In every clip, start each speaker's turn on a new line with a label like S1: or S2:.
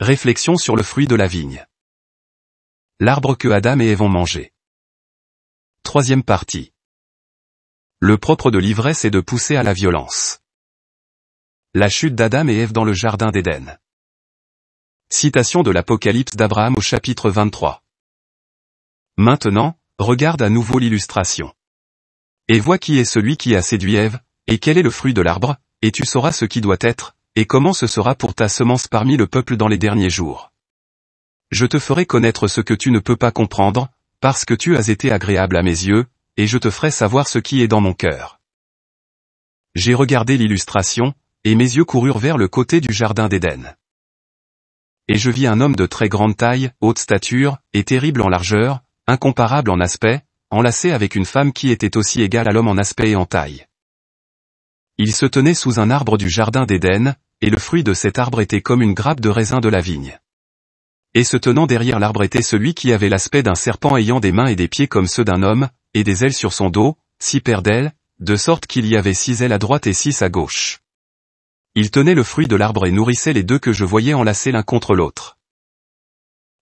S1: Réflexion sur le fruit de la vigne. L'arbre que Adam et Ève ont mangé. Troisième partie. Le propre de l'ivresse est de pousser à la violence. La chute d'Adam et Ève dans le jardin d'Éden. Citation de l'Apocalypse d'Abraham au chapitre 23. Maintenant, regarde à nouveau l'illustration. Et vois qui est celui qui a séduit Ève, et quel est le fruit de l'arbre, et tu sauras ce qui doit être, et comment ce sera pour ta semence parmi le peuple dans les derniers jours. Je te ferai connaître ce que tu ne peux pas comprendre, parce que tu as été agréable à mes yeux, et je te ferai savoir ce qui est dans mon cœur. J'ai regardé l'illustration, et mes yeux coururent vers le côté du jardin d'Éden. Et je vis un homme de très grande taille, haute stature, et terrible en largeur, incomparable en aspect, enlacé avec une femme qui était aussi égale à l'homme en aspect et en taille. Il se tenait sous un arbre du jardin d'Éden, et le fruit de cet arbre était comme une grappe de raisin de la vigne. Et se tenant derrière l'arbre était celui qui avait l'aspect d'un serpent ayant des mains et des pieds comme ceux d'un homme, et des ailes sur son dos, 6 paires d'ailes, de sorte qu'il y avait 6 ailes à droite et 6 à gauche. Il tenait le fruit de l'arbre et nourrissait les deux que je voyais enlacés l'un contre l'autre.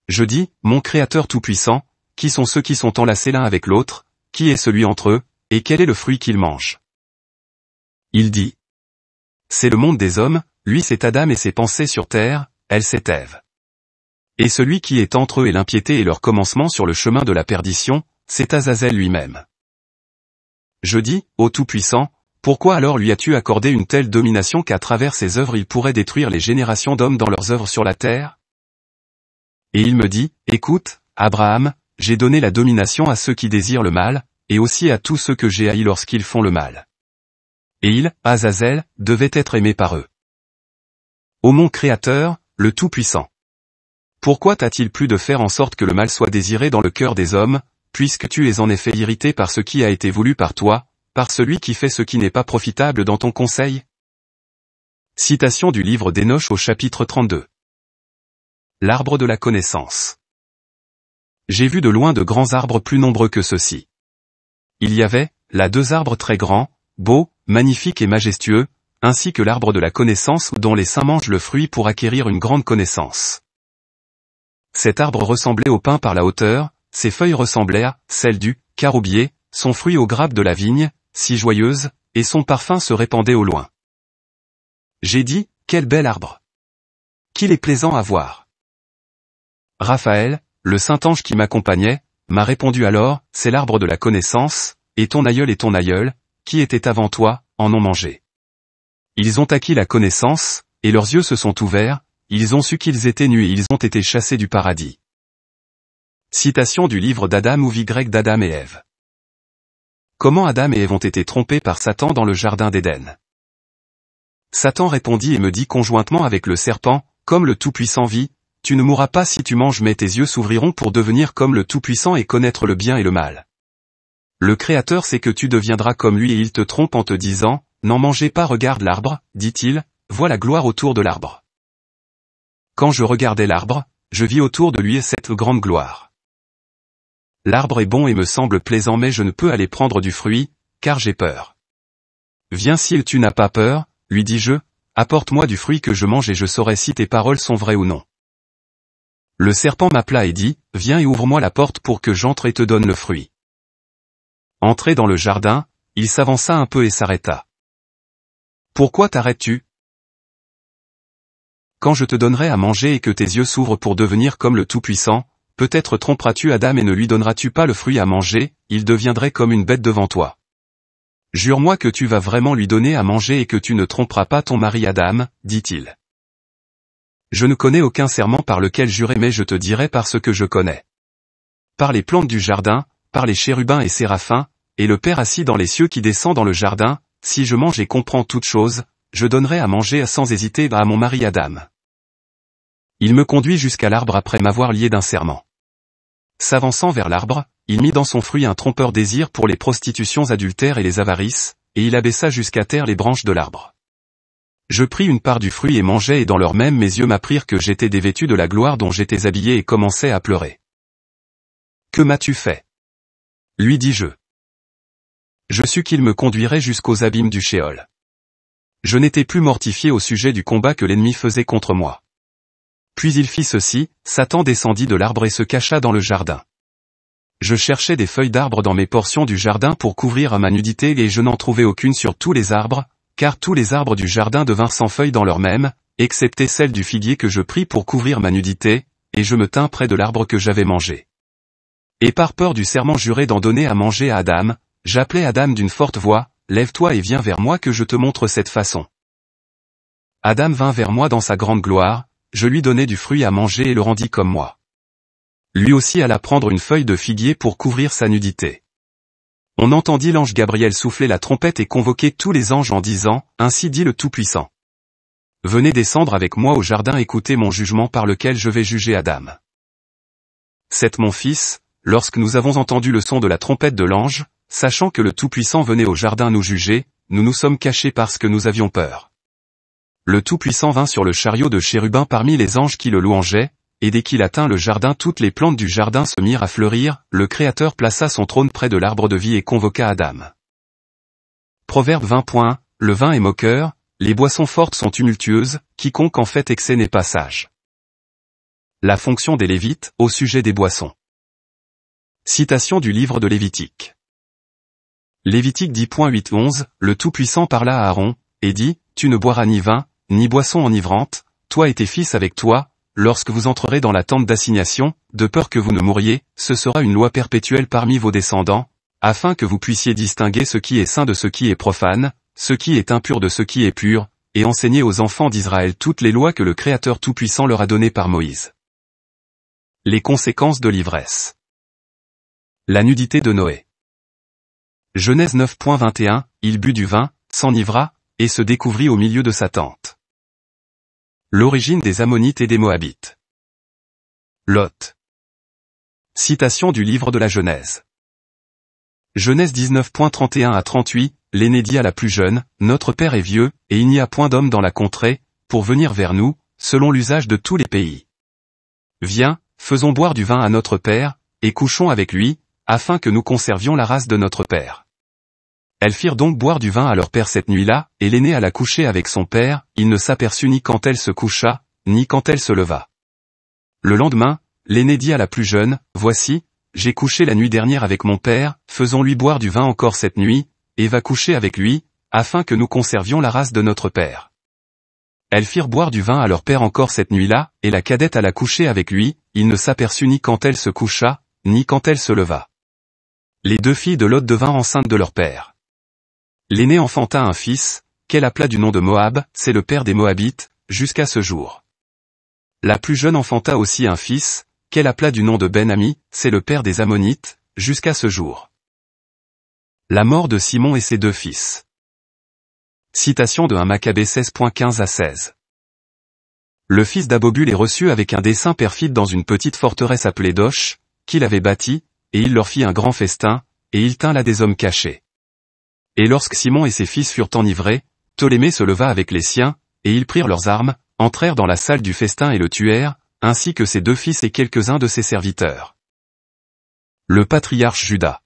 S1: Je dis, mon Créateur Tout-Puissant, qui sont ceux qui sont enlacés l'un avec l'autre, qui est celui entre eux, et quel est le fruit qu'ils mangent? Il dit. C'est le monde des hommes, lui c'est Adam et ses pensées sur terre, elle c'est Ève. Et celui qui est entre eux et l'impiété et leur commencement sur le chemin de la perdition, c'est Azazel lui-même. Je dis, ô Tout-Puissant, pourquoi alors lui as-tu accordé une telle domination qu'à travers ses œuvres il pourrait détruire les générations d'hommes dans leurs œuvres sur la terre? Et il me dit, écoute, Abraham, j'ai donné la domination à ceux qui désirent le mal, et aussi à tous ceux que j'ai haïs lorsqu'ils font le mal. Et il, Azazel, devait être aimé par eux. Ô mon Créateur, le Tout-Puissant. Pourquoi t'a-t-il plu de faire en sorte que le mal soit désiré dans le cœur des hommes, puisque tu es en effet irrité par ce qui a été voulu par toi, par celui qui fait ce qui n'est pas profitable dans ton conseil? Citation du livre d'Hénoch au chapitre 32. L'arbre de la connaissance. J'ai vu de loin de grands arbres plus nombreux que ceux-ci. Il y avait, là 2 arbres très grands, beaux, magnifiques et majestueux, ainsi que l'arbre de la connaissance dont les saints mangent le fruit pour acquérir une grande connaissance. Cet arbre ressemblait au pin par la hauteur, ses feuilles ressemblaient à celles du caroubier, son fruit aux grappes de la vigne, si joyeuse, et son parfum se répandait au loin. J'ai dit, quel bel arbre! Qu'il est plaisant à voir! Raphaël, le saint ange qui m'accompagnait, m'a répondu alors, c'est l'arbre de la connaissance, et ton aïeul, qui était avant toi, en ont mangé. Ils ont acquis la connaissance, et leurs yeux se sont ouverts, ils ont su qu'ils étaient nus et ils ont été chassés du paradis. Citation du livre d'Adam ou vie grecque d'Adam et Ève. Comment Adam et Ève ont été trompés par Satan dans le jardin d'Éden? Satan répondit et me dit conjointement avec le serpent, comme le Tout-Puissant vit, tu ne mourras pas si tu manges mais tes yeux s'ouvriront pour devenir comme le Tout-Puissant et connaître le bien et le mal. Le Créateur sait que tu deviendras comme lui et il te trompe en te disant, n'en mangez pas regarde l'arbre, dit-il, vois la gloire autour de l'arbre. Quand je regardais l'arbre, je vis autour de lui cette grande gloire. L'arbre est bon et me semble plaisant mais je ne peux aller prendre du fruit, car j'ai peur. Viens si tu n'as pas peur, lui dis-je, apporte-moi du fruit que je mange et je saurai si tes paroles sont vraies ou non. Le serpent m'appela et dit, viens et ouvre-moi la porte pour que j'entre et te donne le fruit. Entré dans le jardin, il s'avança un peu et s'arrêta. Pourquoi t'arrêtes-tu? Quand je te donnerai à manger et que tes yeux s'ouvrent pour devenir comme le Tout-Puissant, peut-être tromperas-tu Adam et ne lui donneras-tu pas le fruit à manger, il deviendrait comme une bête devant toi. Jure-moi que tu vas vraiment lui donner à manger et que tu ne tromperas pas ton mari Adam, dit-il. Je ne connais aucun serment par lequel jurer mais je te dirai par ce que je connais. Par les plantes du jardin, par les chérubins et séraphins, et le Père assis dans les cieux qui descend dans le jardin, si je mange et comprends toutes choses, je donnerai à manger sans hésiter à mon mari Adam. Il me conduit jusqu'à l'arbre après m'avoir lié d'un serment. S'avançant vers l'arbre, il mit dans son fruit un trompeur désir pour les prostitutions adultères et les avarices, et il abaissa jusqu'à terre les branches de l'arbre. Je pris une part du fruit et mangeai et dans l'heure même mes yeux m'apprirent que j'étais dévêtu de la gloire dont j'étais habillé et commençai à pleurer. Que m'as-tu fait? Lui dis-je. Je sus qu'il me conduirait jusqu'aux abîmes du Sheol. Je n'étais plus mortifié au sujet du combat que l'ennemi faisait contre moi. Puis il fit ceci, Satan descendit de l'arbre et se cacha dans le jardin. Je cherchais des feuilles d'arbre dans mes portions du jardin pour couvrir à ma nudité et je n'en trouvai aucune sur tous les arbres, car tous les arbres du jardin devinrent sans feuilles dans leur même, excepté celle du figuier que je pris pour couvrir ma nudité, et je me tins près de l'arbre que j'avais mangé. Et par peur du serment juré d'en donner à manger à Adam, j'appelai Adam d'une forte voix, lève-toi et viens vers moi que je te montre cette façon. Adam vint vers moi dans sa grande gloire, je lui donnai du fruit à manger et le rendis comme moi. Lui aussi alla prendre une feuille de figuier pour couvrir sa nudité. On entendit l'ange Gabriel souffler la trompette et convoquer tous les anges en disant, ainsi dit le Tout-Puissant. Venez descendre avec moi au jardin écouter mon jugement par lequel je vais juger Adam. C'est mon fils, lorsque nous avons entendu le son de la trompette de l'ange, sachant que le Tout-Puissant venait au jardin nous juger, nous nous sommes cachés parce que nous avions peur. Le Tout-Puissant vint sur le chariot de chérubin parmi les anges qui le louangeaient, et dès qu'il atteint le jardin toutes les plantes du jardin se mirent à fleurir, le Créateur plaça son trône près de l'arbre de vie et convoqua Adam. Proverbe 20. Le vin est moqueur, les boissons fortes sont tumultueuses, quiconque en fait excès n'est pas sage. La fonction des Lévites, au sujet des boissons. Citation du livre de Lévitique. Lévitique 10.8-11, le Tout-Puissant parla à Aaron, et dit, tu ne boiras ni vin, ni boisson enivrante, toi et tes fils avec toi, lorsque vous entrerez dans la tente d'assignation, de peur que vous ne mouriez, ce sera une loi perpétuelle parmi vos descendants, afin que vous puissiez distinguer ce qui est saint de ce qui est profane, ce qui est impur de ce qui est pur, et enseigner aux enfants d'Israël toutes les lois que le Créateur Tout-Puissant leur a données par Moïse. Les conséquences de l'ivresse. La nudité de Noé. Genèse 9.21, il but du vin, s'enivra, et se découvrit au milieu de sa tente. L'origine des Ammonites et des Moabites. Lot. Citation du livre de la Genèse. Genèse 19.31-38, l'aîné dit à la plus jeune, notre père est vieux, et il n'y a point d'homme dans la contrée, pour venir vers nous, selon l'usage de tous les pays. Viens, faisons boire du vin à notre père, et couchons avec lui, afin que nous conservions la race de notre père. Elles firent donc boire du vin à leur père cette nuit-là, et l'aîné alla coucher avec son père, il ne s'aperçut ni quand elle se coucha, ni quand elle se leva. Le lendemain, l'aîné dit à la plus jeune, voici, j'ai couché la nuit dernière avec mon père, faisons-lui boire du vin encore cette nuit, et va coucher avec lui, afin que nous conservions la race de notre père. Elles firent boire du vin à leur père encore cette nuit-là, et la cadette alla coucher avec lui, il ne s'aperçut ni quand elle se coucha, ni quand elle se leva. Les deux filles de Lot devinrent enceintes de leur père. L'aîné enfanta un fils, qu'elle appela du nom de Moab, c'est le père des Moabites, jusqu'à ce jour. La plus jeune enfanta aussi un fils, qu'elle appela du nom de Ben-Ami, c'est le père des Ammonites, jusqu'à ce jour. La mort de Simon et ses deux fils. Citation de 1 Maccabée 16.15-16. Le fils d'Abobul est reçu avec un dessein perfide dans une petite forteresse appelée Dosh, qu'il avait bâtie, et il leur fit un grand festin, et il tint là des hommes cachés. Et lorsque Simon et ses fils furent enivrés, Ptolémée se leva avec les siens, et ils prirent leurs armes, entrèrent dans la salle du festin et le tuèrent, ainsi que ses deux fils et quelques-uns de ses serviteurs. Le patriarche Juda.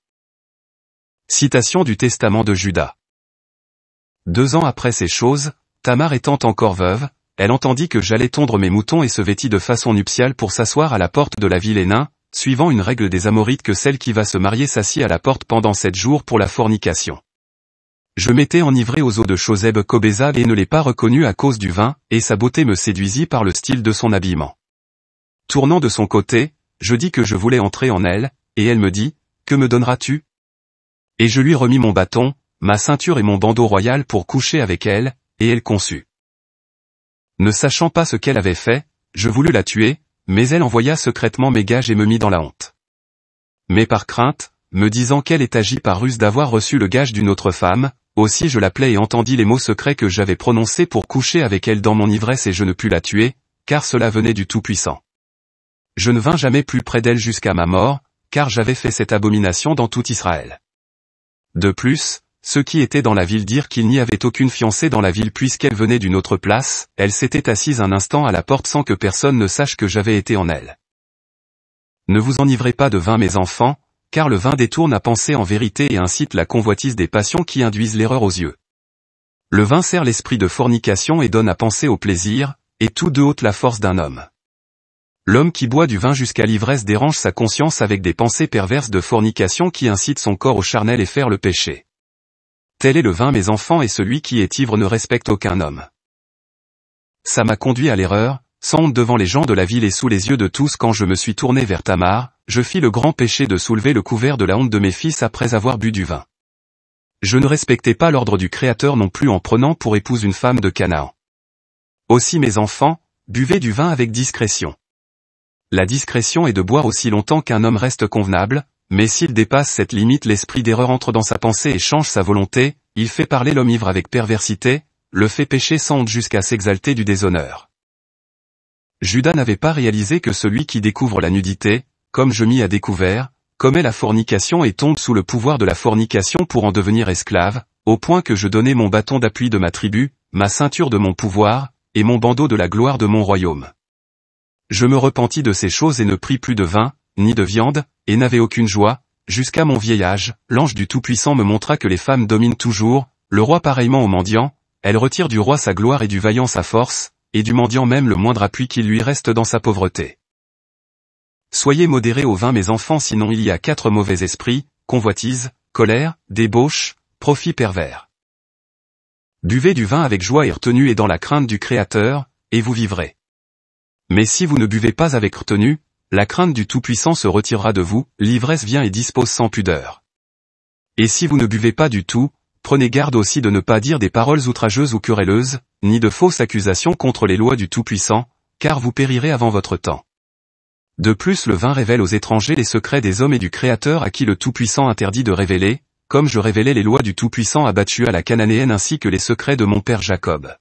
S1: Citation du testament de Juda. 2 ans après ces choses, Tamar étant encore veuve, elle entendit que j'allais tondre mes moutons et se vêtit de façon nuptiale pour s'asseoir à la porte de la ville Hénin, suivant une règle des Amorites que celle qui va se marier s'assied à la porte pendant 7 jours pour la fornication. Je m'étais enivré aux eaux de Choseb Kobézab et ne l'ai pas reconnu à cause du vin, et sa beauté me séduisit par le style de son habillement. Tournant de son côté, je dis que je voulais entrer en elle, et elle me dit, que me donneras-tu? Et je lui remis mon bâton, ma ceinture et mon bandeau royal pour coucher avec elle, et elle conçut. Ne sachant pas ce qu'elle avait fait, je voulus la tuer, mais elle envoya secrètement mes gages et me mit dans la honte. Mais par crainte, me disant qu'elle ait agi par ruse d'avoir reçu le gage d'une autre femme, aussi je l'appelai et entendis les mots secrets que j'avais prononcés pour coucher avec elle dans mon ivresse et je ne pus la tuer, car cela venait du Tout-Puissant. Je ne vins jamais plus près d'elle jusqu'à ma mort, car j'avais fait cette abomination dans tout Israël. De plus, ceux qui étaient dans la ville dirent qu'il n'y avait aucune fiancée dans la ville puisqu'elle venait d'une autre place, elle s'était assise un instant à la porte sans que personne ne sache que j'avais été en elle. Ne vous enivrez pas de vin mes enfants, car le vin détourne à penser en vérité et incite la convoitise des passions qui induisent l'erreur aux yeux. Le vin sert l'esprit de fornication et donne à penser au plaisir, et tous deux ôtent la force d'un homme. L'homme qui boit du vin jusqu'à l'ivresse dérange sa conscience avec des pensées perverses de fornication qui incitent son corps au charnel et faire le péché. Tel est le vin mes enfants et celui qui est ivre ne respecte aucun homme. Ça m'a conduit à l'erreur, sans honte devant les gens de la ville et sous les yeux de tous quand je me suis tourné vers Tamar, je fis le grand péché de soulever le couvert de la honte de mes fils après avoir bu du vin. Je ne respectais pas l'ordre du Créateur non plus en prenant pour épouse une femme de Canaan. Aussi mes enfants, buvez du vin avec discrétion. La discrétion est de boire aussi longtemps qu'un homme reste convenable, mais s'il dépasse cette limite l'esprit d'erreur entre dans sa pensée et change sa volonté, il fait parler l'homme ivre avec perversité, le fait pécher sans honte jusqu'à s'exalter du déshonneur. Judas n'avait pas réalisé que celui qui découvre la nudité, comme je mis à découvert, commet la fornication et tombe sous le pouvoir de la fornication pour en devenir esclave, au point que je donnai mon bâton d'appui de ma tribu, ma ceinture de mon pouvoir, et mon bandeau de la gloire de mon royaume. Je me repentis de ces choses et ne pris plus de vin, ni de viande, et n'avais aucune joie, jusqu'à mon vieil âge, l'ange du Tout-Puissant me montra que les femmes dominent toujours, le roi pareillement au mendiant, elles retirent du roi sa gloire et du vaillant sa force, et du mendiant même le moindre appui qu'il lui reste dans sa pauvreté. Soyez modérés au vin mes enfants sinon il y a 4 mauvais esprits, convoitise, colère, débauche, profit pervers. Buvez du vin avec joie et retenue et dans la crainte du Créateur, et vous vivrez. Mais si vous ne buvez pas avec retenue, la crainte du Tout-Puissant se retirera de vous, l'ivresse vient et dispose sans pudeur. Et si vous ne buvez pas du tout, prenez garde aussi de ne pas dire des paroles outrageuses ou querelleuses, ni de fausses accusations contre les lois du Tout-Puissant, car vous périrez avant votre temps. De plus le vin révèle aux étrangers les secrets des hommes et du Créateur à qui le Tout-Puissant interdit de révéler, comme je révélais les lois du Tout-Puissant abattues à la Cananéenne ainsi que les secrets de mon père Jacob.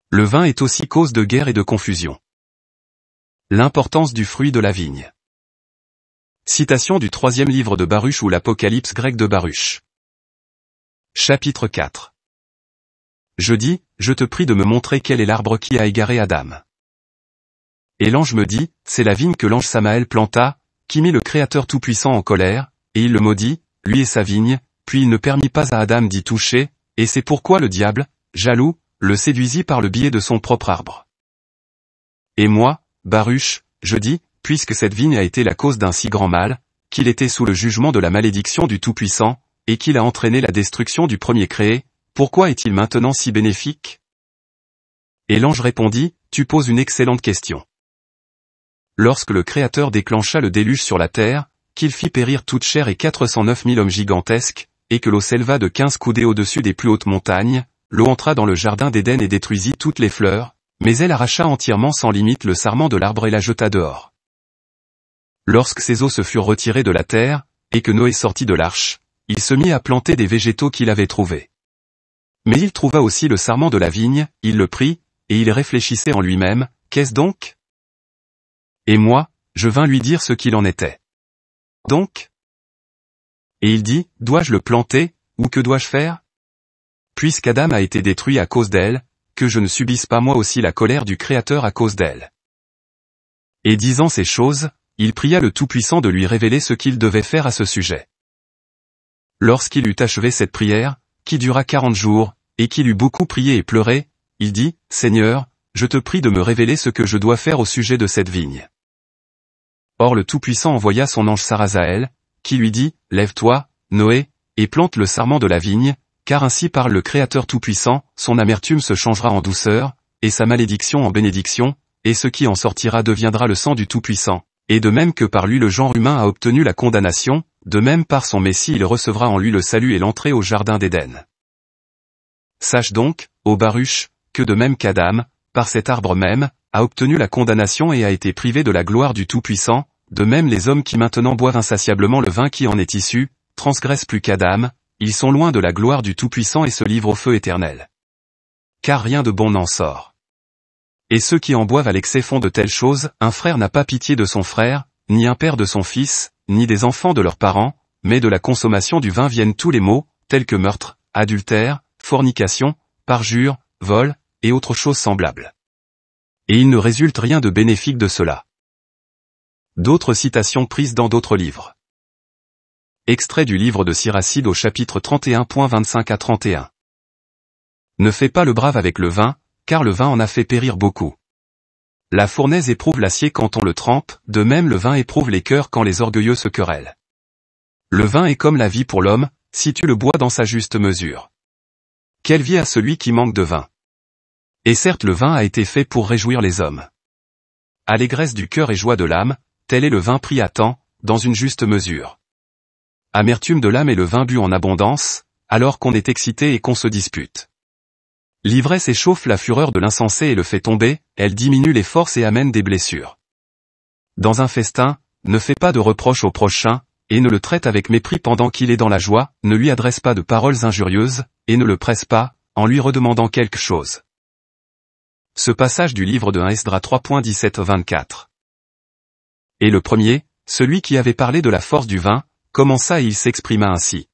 S1: Le vin est aussi cause de guerre et de confusion. L'importance du fruit de la vigne. Citation du 3e livre de Baruch ou l'Apocalypse grec de Baruch. Chapitre 4. Je dis, je te prie de me montrer quel est l'arbre qui a égaré Adam. Et l'ange me dit, c'est la vigne que l'ange Samaël planta, qui mit le Créateur Tout-Puissant en colère, et il le maudit, lui et sa vigne, puis il ne permit pas à Adam d'y toucher, et c'est pourquoi le diable, jaloux, le séduisit par le biais de son propre arbre. Et moi, Baruch, je dis, puisque cette vigne a été la cause d'un si grand mal, qu'il était sous le jugement de la malédiction du Tout-Puissant, et qu'il a entraîné la destruction du premier créé, pourquoi est-il maintenant si bénéfique? Et l'ange répondit, tu poses une excellente question. Lorsque le Créateur déclencha le déluge sur la terre, qu'il fit périr toute chair et 409 000 hommes gigantesques, et que l'eau s'éleva de 15 coudées au-dessus des plus hautes montagnes, l'eau entra dans le jardin d'Éden et détruisit toutes les fleurs, mais elle arracha entièrement sans limite le sarment de l'arbre et la jeta dehors. Lorsque ces eaux se furent retirées de la terre, et que Noé sortit de l'arche, il se mit à planter des végétaux qu'il avait trouvés. Mais il trouva aussi le sarment de la vigne, il le prit, et il réfléchissait en lui-même, qu'est-ce donc? Et moi, je vins lui dire ce qu'il en était. Donc? Et il dit, dois-je le planter, ou que dois-je faire? Puisqu'Adam a été détruit à cause d'elle, que je ne subisse pas moi aussi la colère du Créateur à cause d'elle. Et disant ces choses, il pria le Tout-Puissant de lui révéler ce qu'il devait faire à ce sujet. Lorsqu'il eut achevé cette prière, qui dura 40 jours, et qu'il eut beaucoup prié et pleuré, il dit, Seigneur, je te prie de me révéler ce que je dois faire au sujet de cette vigne. Or le Tout-Puissant envoya son ange Sarazaël, qui lui dit, lève-toi, Noé, et plante le sarment de la vigne, car ainsi parle le Créateur Tout-Puissant, son amertume se changera en douceur, et sa malédiction en bénédiction, et ce qui en sortira deviendra le sang du Tout-Puissant. Et de même que par lui le genre humain a obtenu la condamnation, de même par son Messie il recevra en lui le salut et l'entrée au jardin d'Éden. Sache donc, ô Baruch, que de même qu'Adam, par cet arbre même, a obtenu la condamnation et a été privé de la gloire du Tout-Puissant, de même les hommes qui maintenant boivent insatiablement le vin qui en est issu, transgressent plus qu'Adam, ils sont loin de la gloire du Tout-Puissant et se livrent au feu éternel. Car rien de bon n'en sort. Et ceux qui en boivent à l'excès font de telles choses, un frère n'a pas pitié de son frère, ni un père de son fils, ni des enfants de leurs parents, mais de la consommation du vin viennent tous les maux, tels que meurtre, adultère, fornication, parjure, vol, et autres choses semblables. Et il ne résulte rien de bénéfique de cela. D'autres citations prises dans d'autres livres. Extrait du livre de Siracide au chapitre 31.25 à 31. Ne fais pas le brave avec le vin, car le vin en a fait périr beaucoup. La fournaise éprouve l'acier quand on le trempe, de même le vin éprouve les cœurs quand les orgueilleux se querellent. Le vin est comme la vie pour l'homme, si tu le bois dans sa juste mesure. Quelle vie a celui qui manque de vin? Et certes le vin a été fait pour réjouir les hommes. Allégresse du cœur et joie de l'âme, tel est le vin pris à temps, dans une juste mesure. Amertume de l'âme est le vin bu en abondance, alors qu'on est excité et qu'on se dispute. L'ivresse échauffe la fureur de l'insensé et le fait tomber, elle diminue les forces et amène des blessures. Dans un festin, ne fais pas de reproches au prochain, et ne le traite avec mépris pendant qu'il est dans la joie, ne lui adresse pas de paroles injurieuses, et ne le presse pas, en lui redemandant quelque chose. Ce passage du livre de 1 Esdras 3.17-24. Et le premier, celui qui avait parlé de la force du vin, commença et il s'exprima ainsi.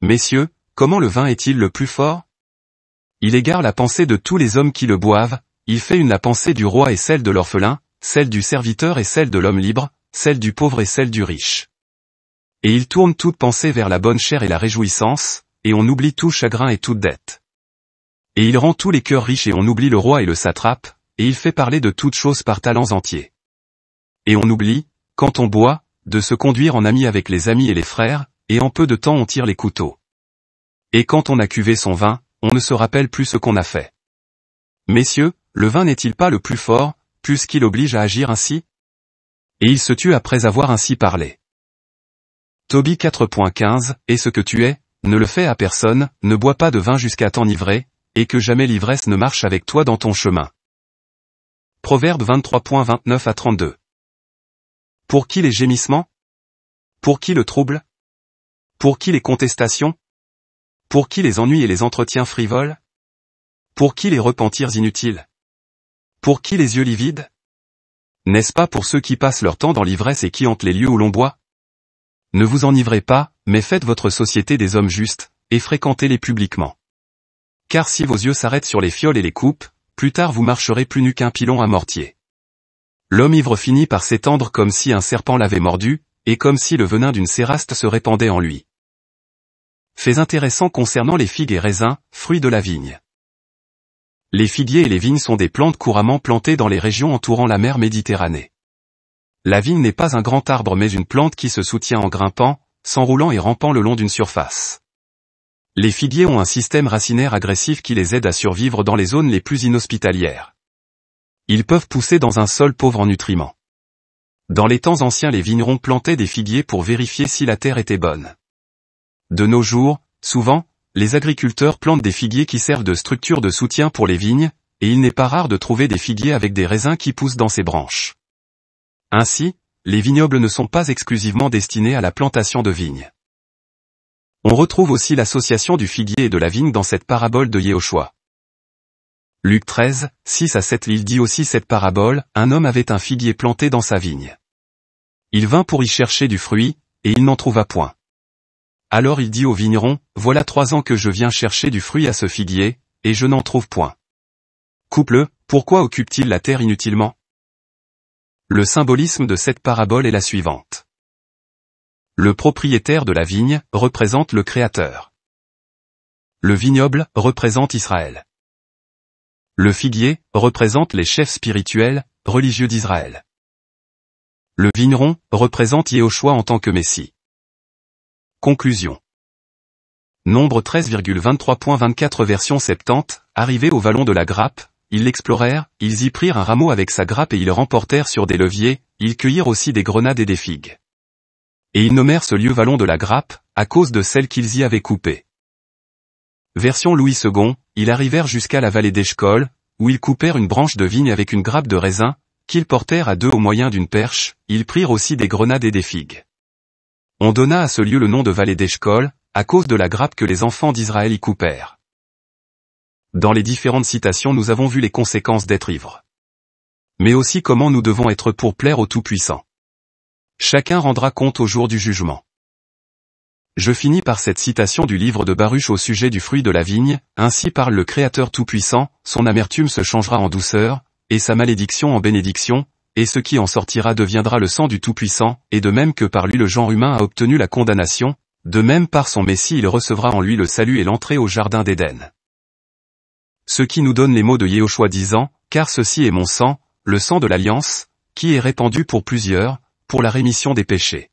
S1: Messieurs, comment le vin est-il le plus fort? Il égare la pensée de tous les hommes qui le boivent, il fait une la pensée du roi et celle de l'orphelin, celle du serviteur et celle de l'homme libre, celle du pauvre et celle du riche. Et il tourne toute pensée vers la bonne chair et la réjouissance, et on oublie tout chagrin et toute dette. Et il rend tous les cœurs riches et on oublie le roi et le satrape, et il fait parler de toutes choses par talents entiers. Et on oublie, quand on boit, de se conduire en ami avec les amis et les frères, et en peu de temps on tire les couteaux. Et quand on a cuvé son vin, on ne se rappelle plus ce qu'on a fait. Messieurs, le vin n'est-il pas le plus fort, puisqu'il oblige à agir ainsi? Et il se tue après avoir ainsi parlé. Tobie 4.15, et ce que tu es, ne le fais à personne, ne bois pas de vin jusqu'à t'enivrer, et que jamais l'ivresse ne marche avec toi dans ton chemin. Proverbe 23.29-32. Pour qui les gémissements? Pour qui le trouble? Pour qui les contestations? Pour qui les ennuis et les entretiens frivoles? Pour qui les repentirs inutiles? Pour qui les yeux livides? N'est-ce pas pour ceux qui passent leur temps dans l'ivresse et qui hantent les lieux où l'on boit? Ne vous enivrez pas, mais faites votre société des hommes justes, et fréquentez-les publiquement. Car si vos yeux s'arrêtent sur les fioles et les coupes, plus tard vous marcherez plus nu qu'un pilon à mortier. L'homme ivre finit par s'étendre comme si un serpent l'avait mordu, et comme si le venin d'une céraste se répandait en lui. Faits intéressants concernant les figues et raisins, fruits de la vigne. Les figuiers et les vignes sont des plantes couramment plantées dans les régions entourant la mer Méditerranée. La vigne n'est pas un grand arbre mais une plante qui se soutient en grimpant, s'enroulant et rampant le long d'une surface. Les figuiers ont un système racinaire agressif qui les aide à survivre dans les zones les plus inhospitalières. Ils peuvent pousser dans un sol pauvre en nutriments. Dans les temps anciens les vignerons plantaient des figuiers pour vérifier si la terre était bonne. De nos jours, souvent, les agriculteurs plantent des figuiers qui servent de structure de soutien pour les vignes, et il n'est pas rare de trouver des figuiers avec des raisins qui poussent dans ces branches. Ainsi, les vignobles ne sont pas exclusivement destinés à la plantation de vignes. On retrouve aussi l'association du figuier et de la vigne dans cette parabole de Yehoshua. Luc 13, 6-7 il dit aussi cette parabole, un homme avait un figuier planté dans sa vigne. Il vint pour y chercher du fruit, et il n'en trouva point. Alors il dit au vigneron, voilà 3 ans que je viens chercher du fruit à ce figuier, et je n'en trouve point. Coupe-le, pourquoi occupe-t-il la terre inutilement? Le symbolisme de cette parabole est la suivante. Le propriétaire de la vigne représente le Créateur. Le vignoble représente Israël. Le figuier représente les chefs spirituels, religieux d'Israël. Le vigneron représente Yehoshua en tant que Messie. Conclusion. Nombre 13,23.24 version 70, arrivés au vallon de la grappe, ils l'explorèrent, ils y prirent un rameau avec sa grappe et ils remportèrent sur des leviers, ils cueillirent aussi des grenades et des figues. Et ils nommèrent ce lieu vallon de la grappe, à cause de celle qu'ils y avaient coupée. Version Louis II, ils arrivèrent jusqu'à la vallée d'Eshcol, où ils coupèrent une branche de vigne avec une grappe de raisin, qu'ils portèrent à 2 au moyen d'une perche, ils prirent aussi des grenades et des figues. On donna à ce lieu le nom de vallée d'Eshcol, à cause de la grappe que les enfants d'Israël y coupèrent. Dans les différentes citations nous avons vu les conséquences d'être ivre. Mais aussi comment nous devons être pour plaire au Tout-Puissant. Chacun rendra compte au jour du jugement. Je finis par cette citation du livre de Baruch au sujet du fruit de la vigne, ainsi parle le Créateur Tout-Puissant, son amertume se changera en douceur, et sa malédiction en bénédiction, et ce qui en sortira deviendra le sang du Tout-Puissant, et de même que par lui le genre humain a obtenu la condamnation, de même par son Messie il recevra en lui le salut et l'entrée au jardin d'Éden. Ce qui nous donne les mots de Yehoshua disant, car ceci est mon sang, le sang de l'alliance, qui est répandu pour plusieurs, pour la rémission des péchés.